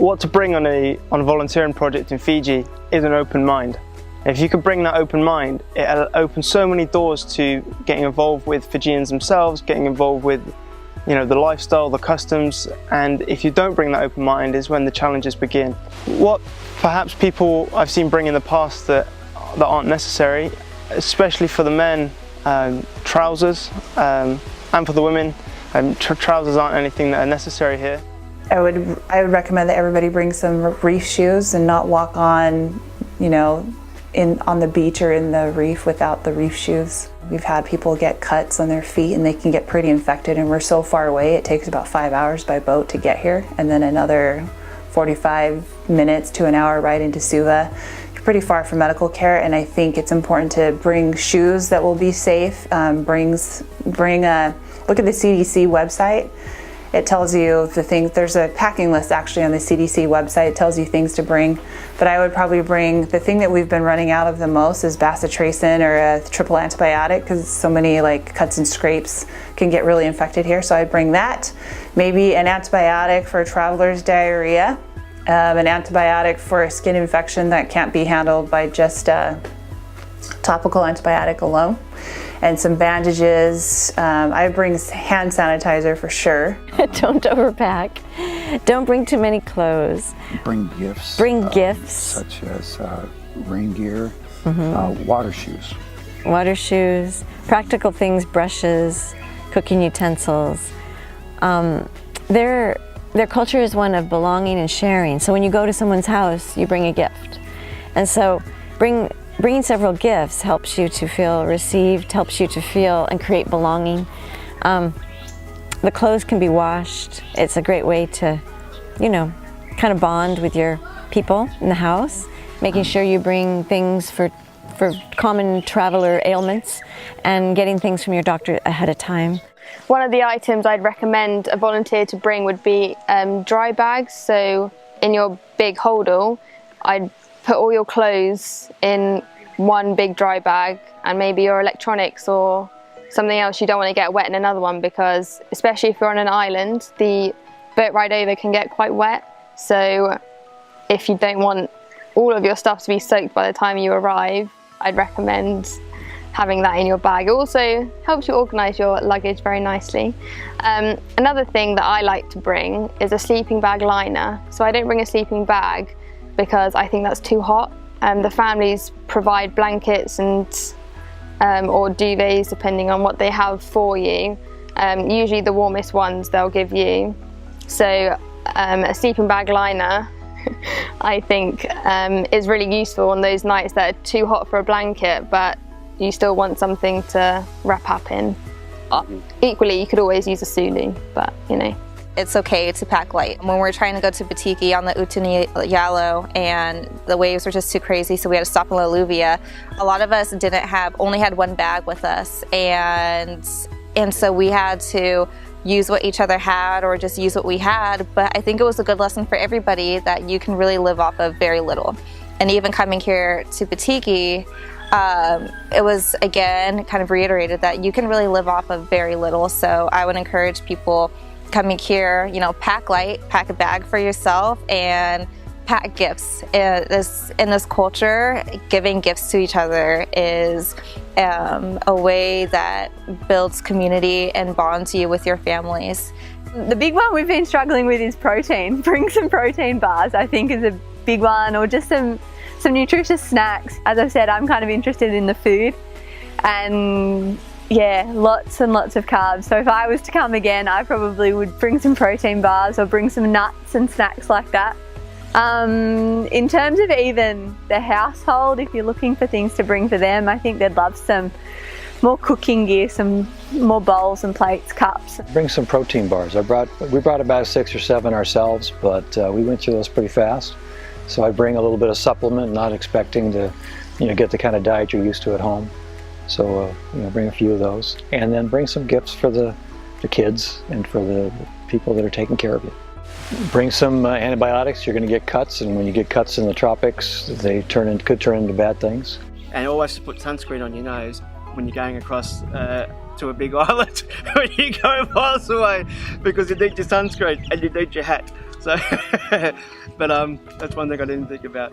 what to bring on a volunteering project in Fiji is an open mind. If you could bring that open mind, it opens so many doors to getting involved with Fijians themselves, getting involved with, you know, the lifestyle, the customs, and if you don't bring that open mind is when the challenges begin. What perhaps people I've seen bring in the past that aren't necessary, especially for the men, trousers, and for the women, trousers aren't anything that are necessary here. I would recommend that everybody bring some reef shoes and not walk on, you know, on the beach or in the reef without the reef shoes. We've had people get cuts on their feet and they can get pretty infected, and we're so far away. It takes about 5 hours by boat to get here, and then another 45 minutes to an hour right into Suva. You're pretty far from medical care, and I think it's important to bring shoes that will be safe. Look at the CDC website. It tells you the things, there's a packing list actually on the CDC website. It tells you things to bring, but I would probably bring, the thing that we've been running out of the most is bacitracin or a triple antibiotic, because so many like cuts and scrapes can get really infected here. So I'd bring that, maybe an antibiotic for traveler's diarrhea, an antibiotic for a skin infection that can't be handled by just a topical antibiotic alone, and some bandages. I bring hand sanitizer for sure. Don't overpack. Don't bring too many clothes. Bring gifts. Bring gifts. Such as rain gear, water shoes. Water shoes, practical things, brushes, cooking utensils. Their culture is one of belonging and sharing. So when you go to someone's house, you bring a gift. And so bringing several gifts helps you to feel received, helps you to feel and create belonging. The clothes can be washed. It's a great way to, you know, kind of bond with your people in the house, making sure you bring things for common traveler ailments and getting things from your doctor ahead of time. One of the items I'd recommend a volunteer to bring would be dry bags. So in your big holdall, I'd put all your clothes in one big dry bag, and maybe your electronics or something else you don't want to get wet in another one, because especially if you're on an island, the boat ride over can get quite wet. So if you don't want all of your stuff to be soaked by the time you arrive, I'd recommend having that in your bag. It also helps you organise your luggage very nicely. Another thing that I like to bring is a sleeping bag liner. So I don't bring a sleeping bag because I think that's too hot. The families provide blankets and or duvets depending on what they have for you. Usually the warmest ones they'll give you. So a sleeping bag liner I think is really useful on those nights that are too hot for a blanket, but you still want something to wrap up in. Equally, you could always use a sulu, but you know. It's okay to pack light. When we're trying to go to Batiki on the Utuniyalo and the waves were just too crazy, so we had to stop in Laluvia, a lot of us only had one bag with us, and so we had to use what each other had or just use what we had. But I think it was a good lesson for everybody that you can really live off of very little. And even coming here to Batiki, it was again kind of reiterated that you can really live off of very little. So I would encourage people coming here, you know, pack light, pack a bag for yourself, and pack gifts. In this culture, giving gifts to each other is a way that builds community and bonds you with your families. The big one we've been struggling with is protein. Bring some protein bars, I think, is a big one, or just some nutritious snacks. As I've said, I'm kind of interested in the food, and yeah, lots and lots of carbs. So if I was to come again, I probably would bring some protein bars or bring some nuts and snacks like that. In terms of even the household, if you're looking for things to bring for them, I think they'd love some more cooking gear, some more bowls and plates, cups. Bring some protein bars. We brought about 6 or 7 ourselves, but we went through those pretty fast. So I bring a little bit of supplement, not expecting to, get the kind of diet you're used to at home. So bring a few of those, and then bring some gifts for the kids and for the people that are taking care of you. Bring some antibiotics. You're going to get cuts, and when you get cuts in the tropics, they could turn into bad things. And always put sunscreen on your nose when you're going across to a big island when you go miles away, because you need your sunscreen and you need your hat. So, but that's one thing I didn't think about.